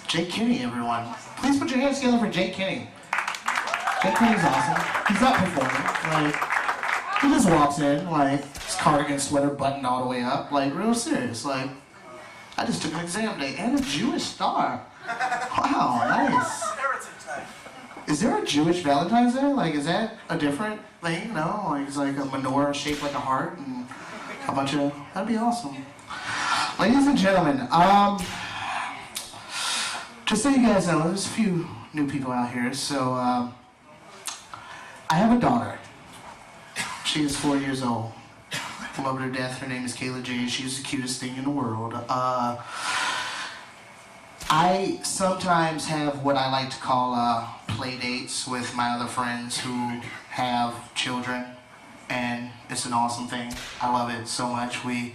Jake Kinney, everyone. Please put your hands together for Jake Kinney. Jake Kinney's awesome. He's not performing. Like, he just walks in, like, his cardigan sweater buttoned all the way up. Like, real serious. Like, I just took an exam today and a Jewish star. Wow, nice. Is there a Jewish Valentine's Day? Like, is that a different thing? No? Like, it's like a menorah shaped like a heart and a bunch of... That'd be awesome. Ladies and gentlemen, just so you guys know, there's a few new people out here, so, I have a daughter. She is 4 years old. I love her to death. Her name is Kayla J. She's the cutest thing in the world. I sometimes have what I like to call play dates with my other friends who have children, and it's an awesome thing. I love it so much. We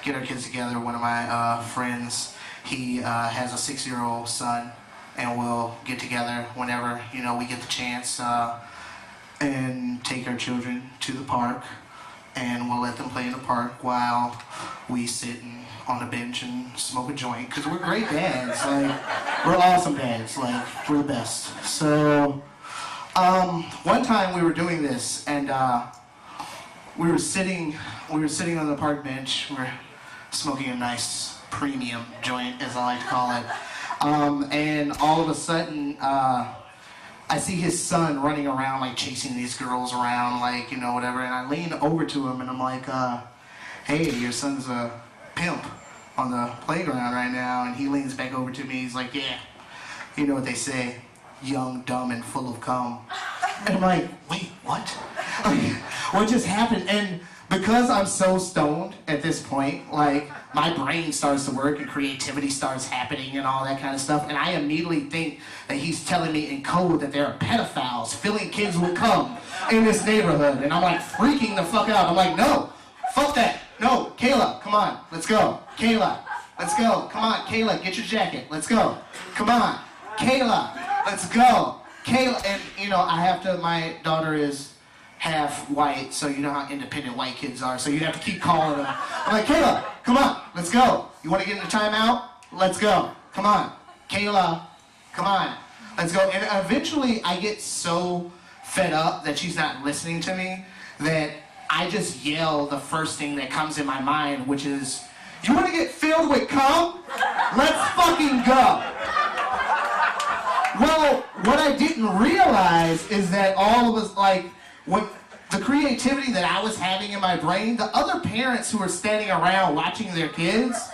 get our kids together. One of my friends, he has a 6-year-old son, and we'll get together whenever, you know, we get the chance and take our children to the park, and we'll let them play in the park while we sit on the bench and smoke a joint, because we're great dads. Like, we're awesome dads. Like, we're the best. So, one time we were doing this, and we were sitting on the park bench. We're smoking a nice premium joint, as I like to call it. And all of a sudden, I see his son running around, like, chasing these girls around, like, you know, whatever. And I lean over to him, and I'm like, hey, your son's a pimp on the playground right now. And he leans back over to me. He's like, yeah, you know what they say, young, dumb, and full of cum. And I'm like, wait, what? What just happened? And because I'm so stoned at this point, like, my brain starts to work and creativity starts happening and all that kind of stuff. And I immediately think that he's telling me in code that there are pedophiles filling kids with cum in this neighborhood. And I'm like freaking the fuck out. I'm like, no, fuck that. No, Kayla, come on, let's go. Kayla, let's go. Come on, Kayla, get your jacket. Let's go. Come on, Kayla, let's go. Kayla, and you know, I have to, my daughter is half white, so you know how independent white kids are, so you have to keep calling them. I'm like, Kayla, come on, let's go. You want to get in the timeout? Let's go. Come on. Kayla, come on, let's go. And eventually I get so fed up that she's not listening to me that I just yell the first thing that comes in my mind, which is, you want to get filled with cum? Let's fucking go. Well, what I didn't realize is that all of us, like, when the creativity that I was having in my brain, the other parents who were standing around watching their kids,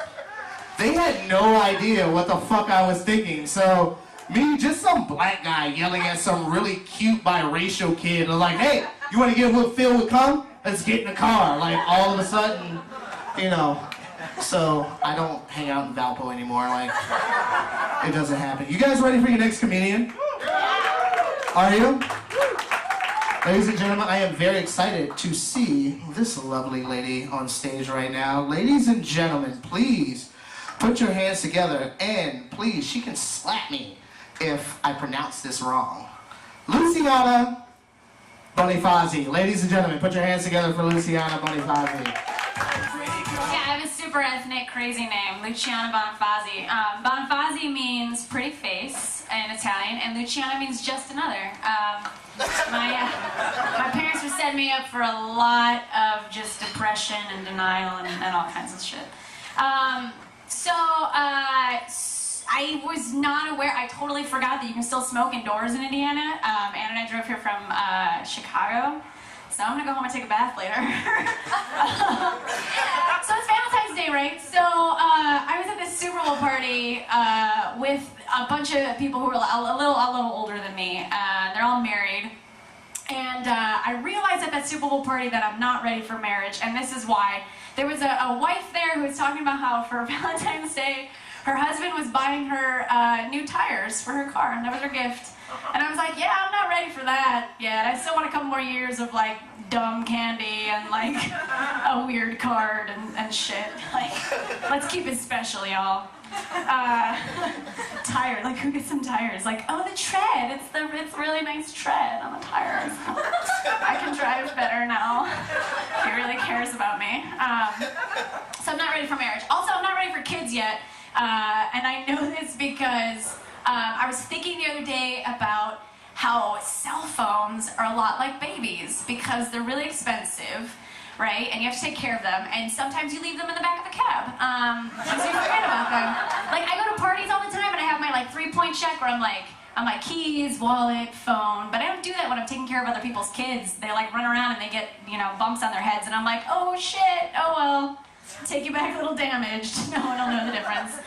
they had no idea what the fuck I was thinking. So, me, just some black guy yelling at some really cute biracial kid, like, hey, you want to get filled with cum? Let's get in the car. Like, all of a sudden, you know, so I don't hang out in Valpo anymore. Like, it doesn't happen. You guys ready for your next comedian? Are you? Ladies and gentlemen, I am very excited to see this lovely lady on stage right now. Ladies and gentlemen, please put your hands together, and please, she can slap me if I pronounce this wrong. Luciana Bonifazi. Ladies and gentlemen, put your hands together for Luciana Bonifazi. Yeah, I have a super ethnic, crazy name, Luciana Bonifazi. Bonifazi means pretty face in Italian, and Luciana means just another. My parents were setting me up for a lot of just depression and denial and all kinds of shit. I was not aware, I totally forgot that you can still smoke indoors in Indiana. Ann and I drove here from Chicago, so I'm gonna go home and take a bath later. So it's Valentine's Day, right? So I was at this Super Bowl party with a bunch of people who were a little older than me. They're all married. And I realized at that Super Bowl party that I'm not ready for marriage, and this is why. There was a wife there who was talking about how for Valentine's Day, her husband was buying her new tires for her car, and that was her gift. And I was like, yeah, I'm not ready for that yet. I still want a couple more years of, like, dumb candy and, like, a weird card and shit. Like, let's keep it special, y'all. Tire, like, who gets some tires? Like, oh, the tread. It's really nice tread on the tires. I can drive better now. He really cares about me. So I'm not ready for marriage. Also, I'm not ready for kids yet. And I know this because I was thinking the other day about how cell phones are a lot like babies because they're really expensive, right? And you have to take care of them, and sometimes you leave them in the back of the cab. So you forget about them. Like, I go to parties all the time and I have my like 3-point check where I'm like keys, wallet, phone, but I don't do that when I'm taking care of other people's kids. They like run around and they get, you know, bumps on their heads, and I'm like, oh shit, oh well, take you back a little damaged. No one will know the difference.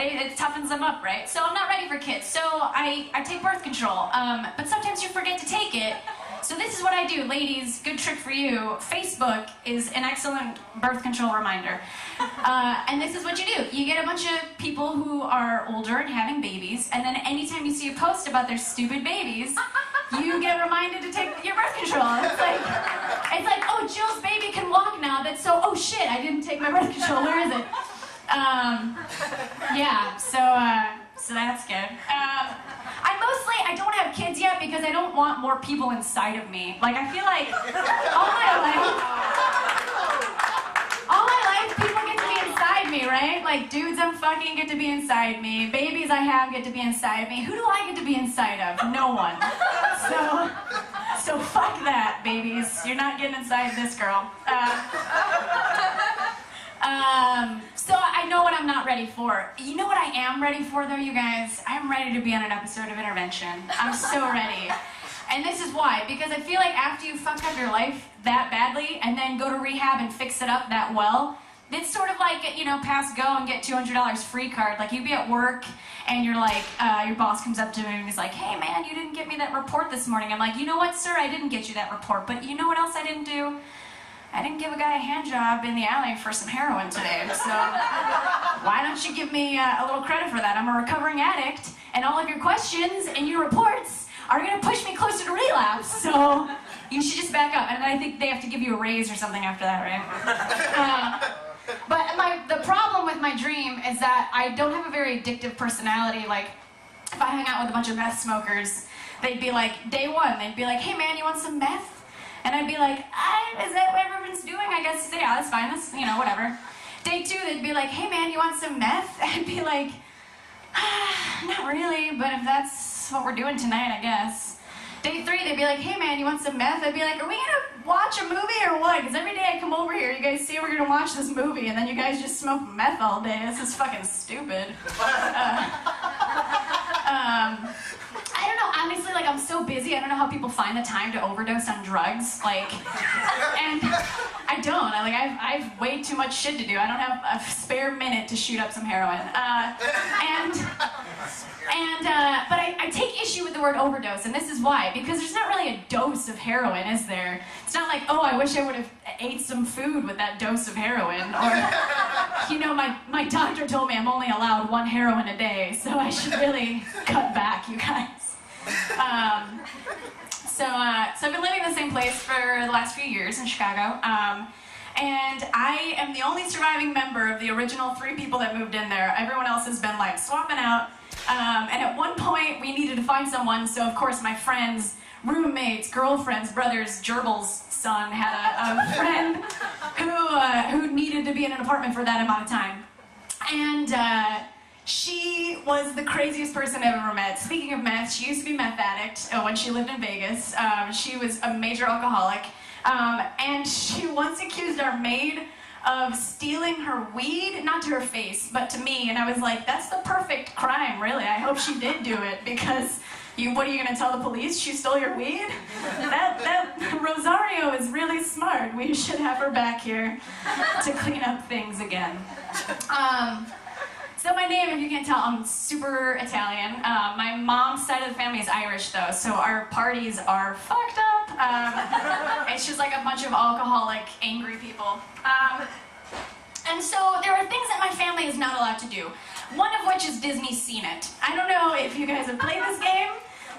It toughens them up, right? So I'm not ready for kids. So I take birth control, but sometimes you forget to take it. So this is what I do. Ladies, good trick for you. Facebook is an excellent birth control reminder. And this is what you do. You get a bunch of people who are older and having babies, and then anytime you see a post about their stupid babies, you get reminded to take your birth control. It's like, oh, Jill's baby can walk now. That's so, oh shit, I didn't take my birth control. Where is it? Yeah, so that's good. I don't have kids yet because I don't want more people inside of me. Like, I feel like all my life people get to be inside me, right? Like, dudes I'm fucking get to be inside me. Babies I have get to be inside me. Who do I get to be inside of? No one. So fuck that, babies. You're not getting inside this girl. So I know what I'm not ready for. You know what I am ready for, though, you guys? I'm ready to be on an episode of Intervention. I'm so ready. And this is why. Because I feel like after you fuck up your life that badly and then go to rehab and fix it up that well, it's sort of like, you know, pass go and get $200 free card. Like, you'd be at work and you're like, your boss comes up to me and he's like, hey man, you didn't get me that report this morning. I'm like, you know what, sir? I didn't get you that report. But you know what else I didn't do? I didn't give a guy a hand job in the alley for some heroin today, so why don't you give me a little credit for that? I'm a recovering addict, and all of your questions and your reports are going to push me closer to relapse, so you should just back up. And I think they have to give you a raise or something after that, right? But the problem with my dream is that I don't have a very addictive personality. Like, if I hang out with a bunch of meth smokers, they'd be like, day one, they'd be like, hey man, you want some meth? And I'd be like, is that what everyone's doing? I guess, yeah, that's fine, that's, you know, whatever. Day two, they'd be like, hey man, you want some meth? I'd be like, not really, but if that's what we're doing tonight, I guess. Day three, they'd be like, hey man, you want some meth? I'd be like, are we gonna watch a movie or what? Because every day I come over here, you guys say we're gonna watch this movie, and then you guys just smoke meth all day. This is fucking stupid. I don't know, honestly, like, I'm so busy, I don't know how people find the time to overdose on drugs, like, and I don't, I have way too much shit to do. I don't have a spare minute to shoot up some heroin, but I take issue with the word overdose, and this is why, because there's not really a dose of heroin, is there? It's not like, oh, I wish I would have ate some food with that dose of heroin, or, you know, my doctor told me I'm only allowed 1 heroin a day, so I should really cut back, you guys. So I've been living in the same place for the last few years in Chicago, and I am the only surviving member of the original 3 people that moved in there. Everyone else has been, like, swapping out, and at one point we needed to find someone, so of course my friends, roommates, girlfriends, brothers, gerbil's son had a friend who needed to be in an apartment for that amount of time. And she was the craziest person I've ever met. Speaking of meth, she used to be a meth addict when she lived in Vegas. She was a major alcoholic. And she once accused our maid of stealing her weed, not to her face, but to me. And I was like, that's the perfect crime, really. I hope she did do it, because what are you gonna tell the police? She stole your weed? That Rosario is really smart. We should have her back here to clean up things again. So my name, if you can't tell, I'm super Italian. My mom's side of the family is Irish, though, so our parties are fucked up. It's just like a bunch of alcoholic, angry people. And so there are things that my family is not allowed to do. One of which is Disney's Seen It. I don't know if you guys have played this game,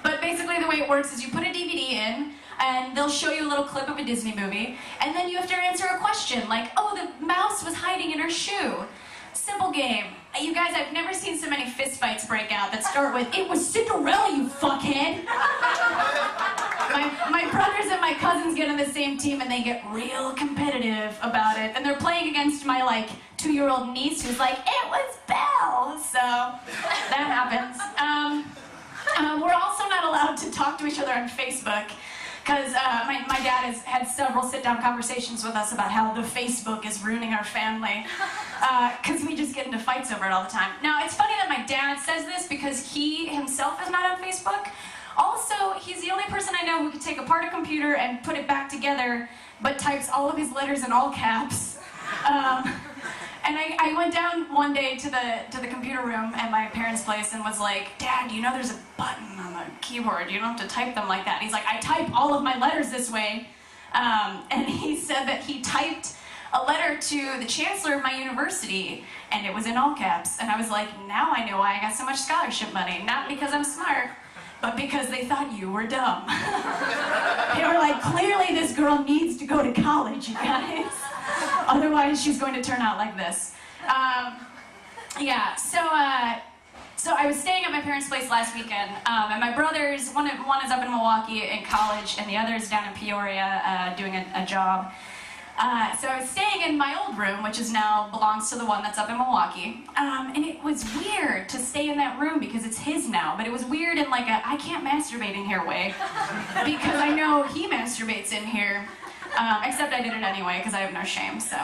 but basically the way it works is you put a DVD in, and they'll show you a little clip of a Disney movie, and then you have to answer a question, like, oh, the mouse was hiding in her shoe. Simple game. You guys, I've never seen so many fistfights break out that start with, it was Cinderella, you fuckhead! My brothers and my cousins get on the same team and they get real competitive about it. And they're playing against my like 2-year-old niece who's like, it was Belle. So that happens. We're also not allowed to talk to each other on Facebook because my dad has had several sit-down conversations with us about how the Facebook is ruining our family because we just get into fights over it all the time. Now, it's funny that my dad says this because he himself is not on Facebook. Also, he's the only person I know who can take apart a computer and put it back together, but types all of his letters in all caps. And I went down one day to the computer room at my parents' place and was like, Dad, you know there's a button on the keyboard. You don't have to type them like that. And he's like, I type all of my letters this way. And he said that he typed a letter to the chancellor of my university, and it was in all caps. And I was like, now I know why I got so much scholarship money. Not because I'm smart, but because they thought you were dumb. They were like, clearly this girl needs to go to college, you guys. Otherwise, she's going to turn out like this. Yeah, so I was staying at my parents' place last weekend, and my brothers, one is up in Milwaukee in college, and the other is down in Peoria doing a job. So I was staying in my old room, which is now belongs to the one that's up in Milwaukee, and it was weird to stay in that room because it's his now, but it was weird in like a I can't masturbate in here way, because I know he masturbates in here, except I did it anyway because I have no shame, so.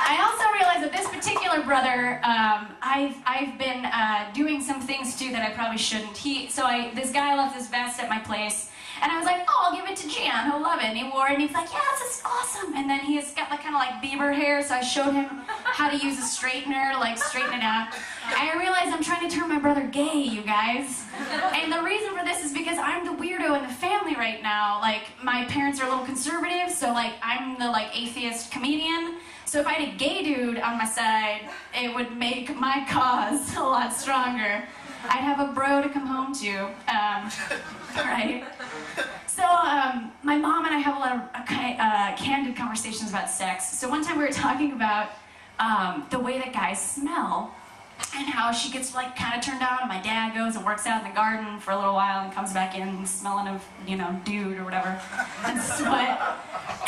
I also realized that this particular brother, I've been doing some things too that I probably shouldn't. This guy left his vest at my place, and I was like, oh, I'll give it to Jan, he'll love it. And he wore it, and he's like, yeah, this is awesome. And then he's got like kind of like Bieber hair, so I showed him how to use a straightener to like straighten it out. And I realized I'm trying to turn my brother gay, you guys. And the reason for this is because I'm the weirdo in the family right now. Like, my parents are a little conservative, so like I'm the like atheist comedian. So if I had a gay dude on my side, it would make my cause a lot stronger. I'd have a bro to come home to, right? So my mom and I have a lot of candid conversations about sex. So one time we were talking about the way that guys smell and how she gets like kind of turned on, and my dad goes and works out in the garden for a little while and comes back in smelling of, you know, dude or whatever, and sweat.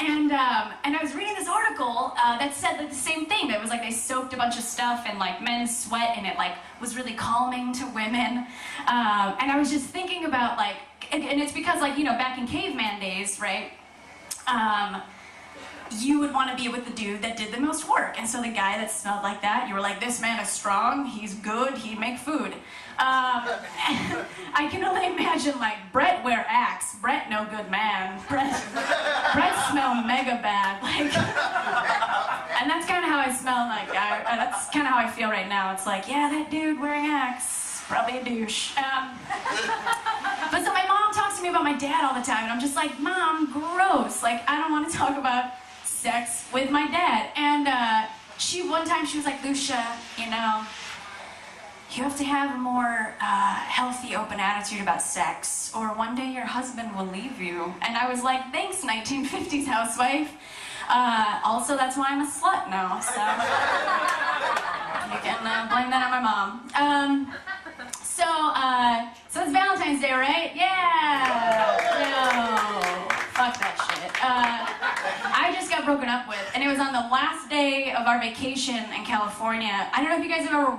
And I was reading this article that said like the same thing. That was like they soaked a bunch of stuff in like men's sweat, and it like was really calming to women. And I was just thinking about like, and it's because like, you know, back in caveman days, right? You would want to be with the dude that did the most work. And so the guy that smelled like that, you were like, this man is strong, he's good, he'd make food. I can only imagine like, Brett wear Axe, Brett no good man, Brett smell mega bad, like, and that's kind of how I smell, like, that's kind of how I feel right now. It's like, yeah, that dude wearing Axe, probably a douche. But so my mom talks to me about my dad all the time, and I'm just like, Mom, gross, like, I don't want to talk about sex with my dad. And one time she was like, Lucia, you know, you have to have a more healthy, open attitude about sex, or one day your husband will leave you. And I was like, thanks, 1950s housewife. Also, that's why I'm a slut now, so you can blame that on my mom. So it's Valentine's Day, right? Yeah! No, fuck that shit. I just got broken up with, and it was on the last day of our vacation in California. I don't know if you guys have ever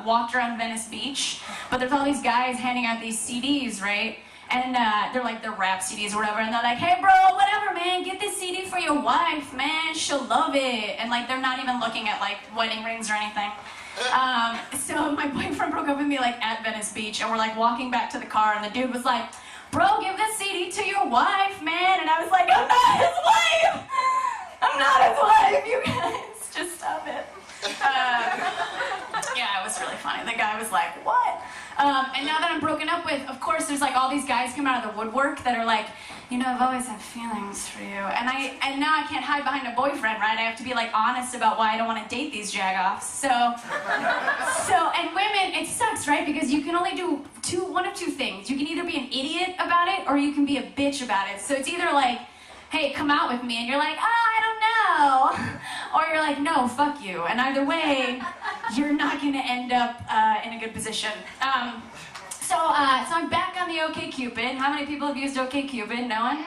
walked around Venice Beach, but there's all these guys handing out these CDs, right? And they're like, they're rap CDs or whatever, and they're like, hey bro, whatever man, get this CD for your wife, man, she'll love it. And like, they're not even looking at like wedding rings or anything. So my boyfriend broke up with me like at Venice Beach, and we're like walking back to the car, and the dude was like, bro, give this CD to your wife, man. And I was like, I'm not his wife! I'm not his wife, you guys, just stop it. Yeah, it was really funny. The guy was like, what? And now that I'm broken up with, of course, there's like all these guys come out of the woodwork that are like, you know, I've always had feelings for you. And now I can't hide behind a boyfriend, right? I have to be like honest about why I don't want to date these jagoffs. And women, it sucks, right? Because you can only do one of two things. You can either be an idiot about it, or you can be a bitch about it. So it's either like, hey, come out with me, and you're like, I don't know. Or you're like, no, fuck you. And either way, you're not gonna end up in a good position. So I'm back on the OkCupid. How many people have used OkCupid? No one?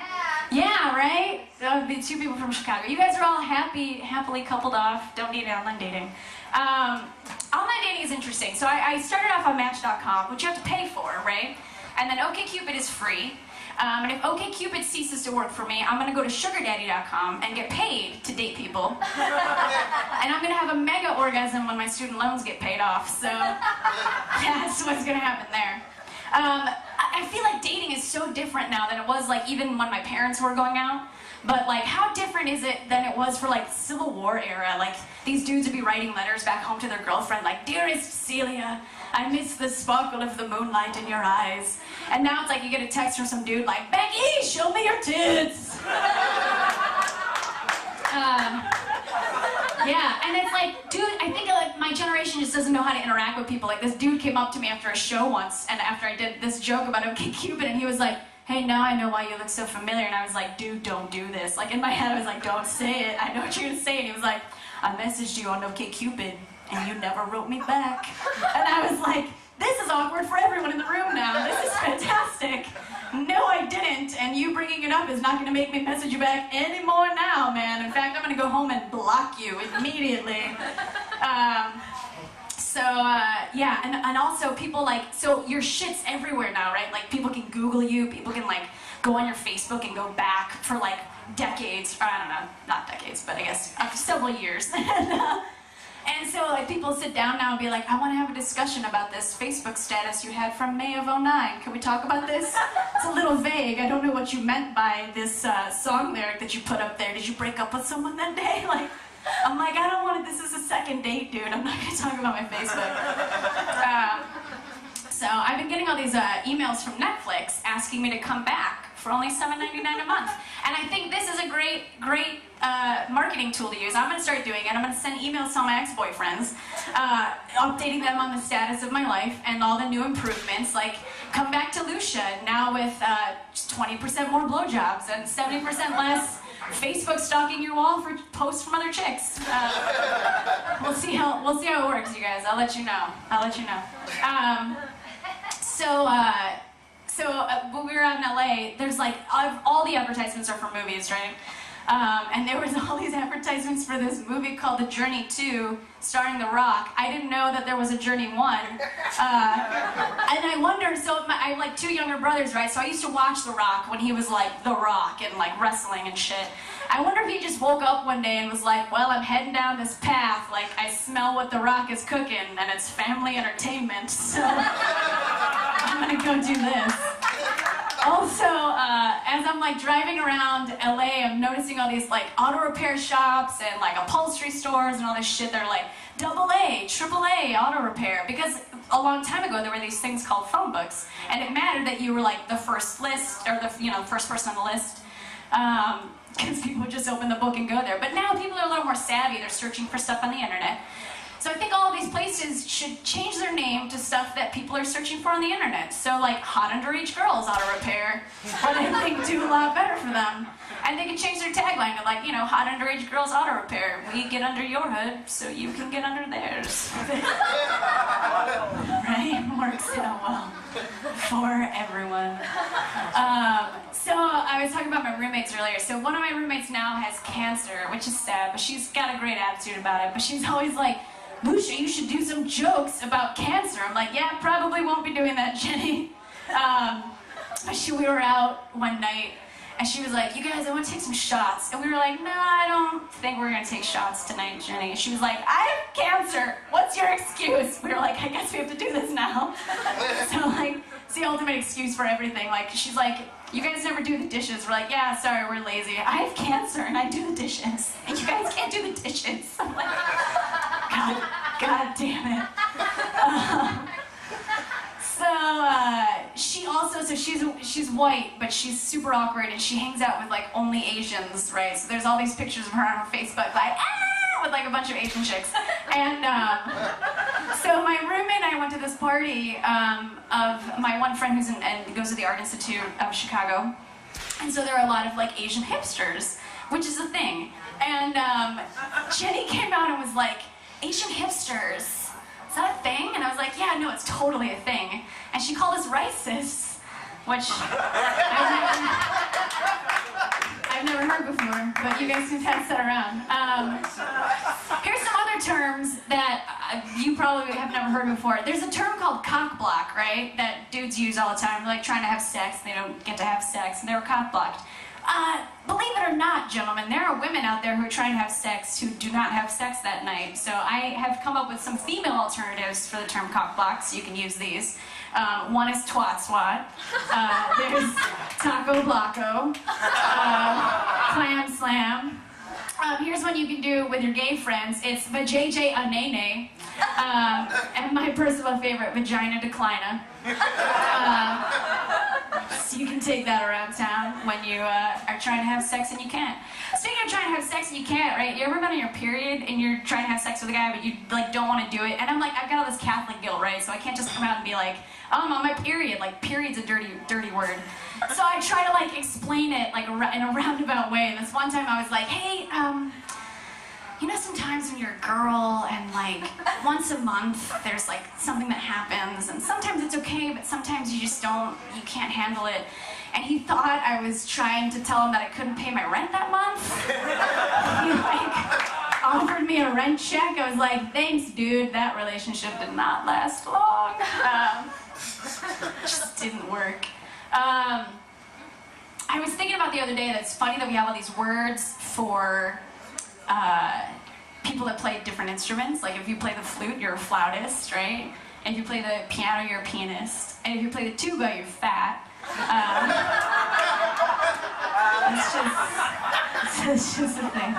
Yeah, right? The two people from Chicago. You guys are all happily coupled off. Don't need online dating. Online dating is interesting. So I started off on Match.com, which you have to pay for, right? And then OkCupid is free. And if OkCupid ceases to work for me, I'm gonna go to SugarDaddy.com and get paid to date people. And I'm gonna have a mega orgasm when my student loans get paid off. So that's what's gonna happen there. I feel like dating is so different now than it was like even when my parents were going out. But like, how different is it than it was for like Civil War era? Like, these dudes would be writing letters back home to their girlfriend like, "Dearest Celia, I miss the sparkle of the moonlight in your eyes." And now it's like you get a text from some dude like, "Becky, show me your tits." Yeah, and it's like, dude, I think like my generation just doesn't know how to interact with people. Like, this dude came up to me after a show once, and after I did this joke about OkCupid, and he was like, "Hey, now I know why you look so familiar." And I was like, "Dude, don't do this." Like, in my head, I was like, "Don't say it. I know what you're gonna say." And he was like, "I messaged you on OkCupid, and you never wrote me back." And I was like, "This is awkward for everyone in the room now. This is fantastic." No, I didn't, and you bringing it up is not gonna make me message you back anymore now, man. In fact, I'm gonna go home and block you immediately. Yeah, and also people like, so your shit's everywhere now, right? Like, people can Google you, people can like go on your Facebook and go back for like decades, or I don't know, not decades, but I guess several years. And so like people sit down now and be like, "I want to have a discussion about this Facebook status you had from May of '09. Can we talk about this? It's a little vague. I don't know what you meant by this song lyric that you put up there. Did you break up with someone that day?" Like, I'm like, I don't want it. This is a second date, dude. I'm not going to talk about my Facebook. So I've been getting all these emails from Netflix asking me to come back for only $7.99 a month. And I think this is a great marketing tool to use. I'm going to start doing it. I'm going to send emails to all my ex-boyfriends, updating them on the status of my life and all the new improvements. Like, come back to Lucia now with 20% more blowjobs and 70% less Facebook stalking your wall for posts from other chicks. We'll see how it works, you guys. I'll let you know. When we were out in LA, there's like, all the advertisements are for movies, right? And there was all these advertisements for this movie called The Journey 2, starring The Rock. I didn't know that there was a Journey 1. And I wonder, so I have like two younger brothers, right? So I used to watch The Rock when he was like The Rock and like wrestling and shit. I wonder if he just woke up one day and was like, "Well, I'm heading down this path, like I smell what The Rock is cooking, and it's family entertainment, so I'm gonna go do this." Also, as I'm like driving around LA, I'm noticing all these like auto repair shops and like upholstery stores and all this shit. They're like AA, AAA auto repair, because a long time ago there were these things called phone books, and it mattered that you were like the first list or the first person on the list. Because people would just open the book and go there. But now people are a little more savvy. They're searching for stuff on the internet. So I think all of these places should change their name to stuff that people are searching for on the internet. So like Hot Underage Girls Auto Repair, what I think do a lot better for them. And they can change their tagline to like, Hot Underage Girls Auto Repair. We get under your hood so you can get under theirs. Right? Works out well for everyone. So I was talking about my roommates earlier. So one of my roommates now has cancer, which is sad, but she's got a great attitude about it. But she's always like, "Lucia, you should do some jokes about cancer." I'm like, "Yeah, probably won't be doing that, Jenny." We were out one night, and she was like, "You guys, I want to take some shots." And we were like, "No, I don't think we're going to take shots tonight, Jenny." And she was like, "I have cancer. What's your excuse?" We were like, "I guess we have to do this now." So like, it's the ultimate excuse for everything. Like, she's like, "You guys never do the dishes." We're like, "Yeah, sorry, we're lazy. I have cancer and I do the dishes. And you guys can't do the dishes." I'm like, God damn it. She's white, but she's super awkward, and she hangs out with like only Asians, right? So there's all these pictures of her on her Facebook, like, with like a bunch of Asian chicks. And so my roommate and I went to this party of my one friend who's and goes to the Art Institute of Chicago. And so there are a lot of like Asian hipsters, which is a thing. And Jenny came out and was like, "Asian hipsters, is that a thing?" And I was like, "Yeah, no, it's totally a thing." And and she called us racist, which I've never heard before, but you guys can pass that around. Here's some other terms that you probably have never heard before. There's a term called cock block, right? That dudes use all the time. They're like trying to have sex, they don't get to have sex, and they're cock blocked. Believe it or not, gentlemen, there are women out there who are trying to have sex who do not have sex that night. So I have come up with some female alternatives for the term cock block, so you can use these. One is twat swat. There's taco blocko. Clam slam. Here's one you can do with your gay friends. It's vajayjay anene. And my personal favorite, vagina declina. So you can take that around town when you are trying to have sex and you can't. Speaking of trying to have sex and you can't, right? You ever been on your period and you're trying to have sex with a guy but you like don't want to do it? And I'm like, I've got all this Catholic guilt, right? So I can't just come out and be like, oh, I'm on my period. Like, period's a dirty word. So I try to like explain it like in a roundabout way. And this one time I was like, hey, you know, sometimes when you're a girl and like once a month there's like something that happens and sometimes it's okay, but sometimes you just you can't handle it. And he thought I was trying to tell him that I couldn't pay my rent that month. He like offered me a rent check. I was like, thanks dude, that relationship did not last long. Just didn't work. I was thinking about the other day that it's funny that we have all these words for people that play different instruments. Like if you play the flute, you're a flautist, right? And if you play the piano, you're a pianist. And if you play the tuba, you're fat. It's just a thing.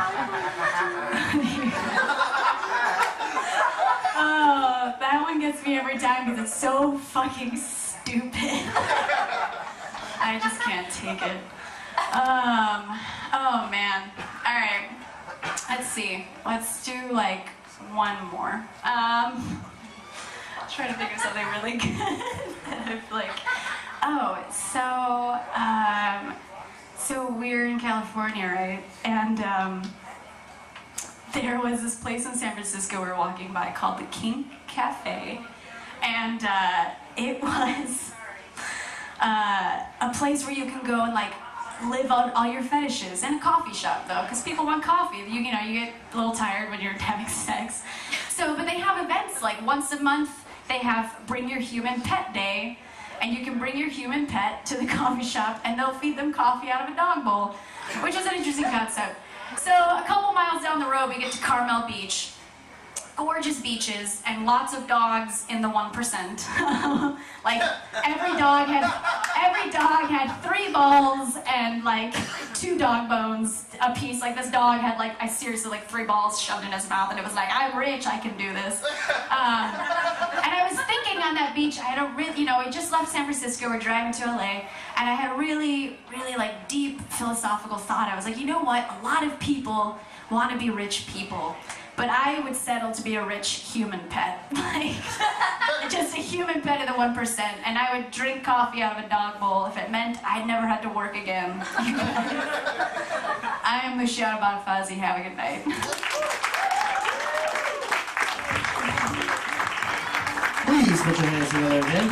Oh, that one gets me every time because it's so fucking stupid. I just can't take it. Oh man. All right. Let's see. Let's do like one more. Try to think of something really good that I feel like. Oh, so we're in California, right? And there was this place in San Francisco we were walking by called the Kink Cafe, and it was a place where you can go and like live out all your fetishes in a coffee shop though, because people want coffee. You know, you get a little tired when you're having sex. So, but they have events like once a month. They have Bring Your Human Pet Day, and you can bring your human pet to the coffee shop, and they'll feed them coffee out of a dog bowl, which is an interesting concept. So, a couple miles down the road, we get to Carmel Beach. Gorgeous beaches and lots of dogs in the 1%. Like every dog had 3 balls and like 2 dog bones a piece. Like this dog had like seriously like 3 balls shoved in his mouth, and it was like, I'm rich, I can do this. And I was thinking on that beach, I had a really, you know, we just left San Francisco, we're driving to LA, and I had a really like deep philosophical thought. I was like, you know what? A lot of people want to be rich people. But I would settle to be a rich human pet. Like, just a human pet of the 1%. And I would drink coffee out of a dog bowl if it meant I'd never had to work again. I am Luciana Bonifazi. Have a good night. Please put your hands together again.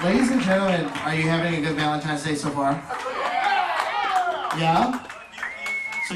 Ladies and gentlemen, are you having a good Valentine's Day so far? Yeah? So